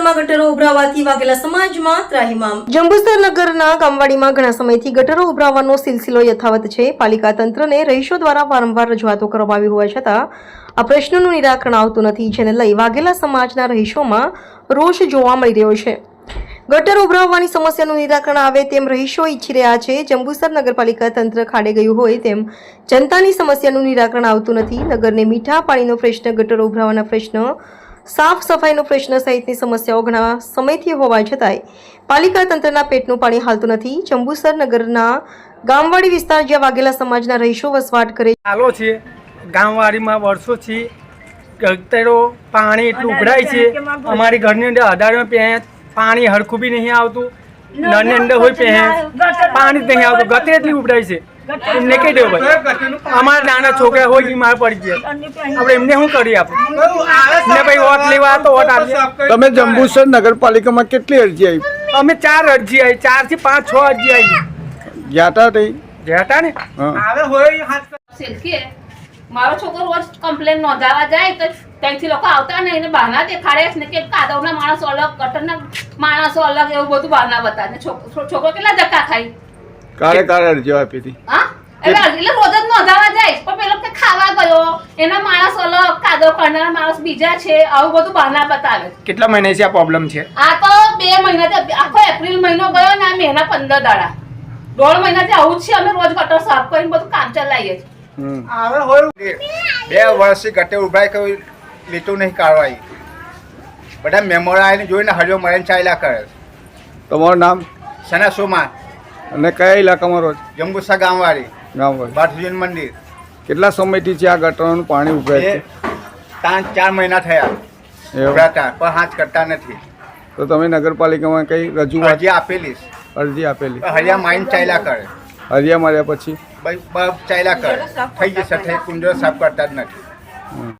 વિસ્તારમાં ગટરો ઉભરાવાથી વાઘેલા સમાજમાં ત્રાહિમામ। જંબુસર નગરના ગામવાડીમાં ઘણા સમયથી ગટરો ઉભરાવાનો સિલસિલો યથાવત છે। પાલિકા તંત્રને રહીશો દ્વારા વારંવાર રજૂઆતો કરવામાં આવી હોવા છતાં આ પ્રશ્નનું નિરાકરણ આવતું નથી, જેને લઈ વાઘેલા સમાજના રહીશોમાં રોષ જોવા મળી રહ્યો છે। ગટર ઉભરાવવાની સમસ્યાનું નિરાકરણ આવે તેમ રહીશો ઈચ્છી રહ્યા છે। જંબુસર નગરપાલિકા તંત્ર ખાડે ગયું હોય તેમ જનતાની સમસ્યાનું નિરાકરણ આવતું નથી। નગરને મીઠા પાણીનો પ્રશ્ન, ગટર ઉભરાવાના પ્રશ્ન, સાફ સફાઈનો પ્રશ્ન સહિતની સમસ્યાઓ ઘણા સમયથી હોવા છતાંય પાલિકા તંત્રના પેટનું પાણી હાલતું નથી। જંબુસર નગરના ગામવાડી વિસ્તાર જ્યાં વાઘેલા સમાજના રહીશો વસવાટ કરે છે, ગામવાડીમાં વર્ષોથી ગટરો પાણી એટલું ઉભરાય છે। અમારી ઘરની અંદર અઢારમાં પાણી હરખું બી નહીં આવતું, નળની અંદર હોય પાણી જ નહીં આવતું, ગટર એટલી ઉભરાય છે। એમને કહી દેવું ભાઈ, અમારા નાના છોકરા હોય બીમાર પડી ગયા, આપણે એમને શું કરીએ? આપણે ભાઈ વોટ લેવા તો વોટ આપીએ। તમે જંબુસર નગરપાલિકામાં કેટલી અરજી આવી? અમે 4 અરજી આવી, 4 થી 5 6 અરજી આવી ગયા હતા ને। મારો છોકરો રોજ કમ્પ્લેન નોંધાવા જાય તો ત્યાંથી લોકો આવતા નહીં ને બહાના દેખાડે ને કે કાદવના માણસો અલગ, ગટરના માણસો અલગ, એવું બધું બહાના બતાવે। છોકરો કેટલા ધક્કા ખાઈ કારે અરજીઓ આપી હતી? હા, એટલે રોજ જ નોંધાવા જાય પણ પેલો કે ખાવા ગયો, એના માણસ અલગ, કાદવ કરનારા માણસ બીજા છે, આવું બધું બહાના બતાવે। કેટલા મહિનાથી આ પ્રોબ્લેમ છે? આ તો 2 મહિનાથી, આખો એપ્રિલ મહિનો ગયો ને આ મેના 15 દાડા, 1.5 મહિનાથી આવું જ છે। અમે રોજ ગટર સાફ કરીને બધું કામ ચલાવીએ છીએ। 2 વર્ષથી ગટર ઉભરાય કોઈ લીટું નહીં કાઢવાય, બધા મેમોરા આવીને જોઈને હરિયો મળીને ચાલ્યા કરે। તમારું નામ? સના સોમા। અને કયા ઇલાકામાં રહો છો? જંબુસર ગામવાડી, ગામવાડી બાથુજીન મંદિર। કેટલા સમયથી છે આ ગટરનું પાણી ઉભરાય છે? 4 મહિના થયા ઉભરાતા, પણ હાથ કરતા નથી। તો તમે નગરપાલિકામાં કઈ રજૂઆત અરજી આપેલી, હરિયા માઇન ચાલ્યા કરે, હરિયા માર્યા પછી ચાલ્યા કરે, થઈ જશે, કુંડો સાફ કરતા જ નથી।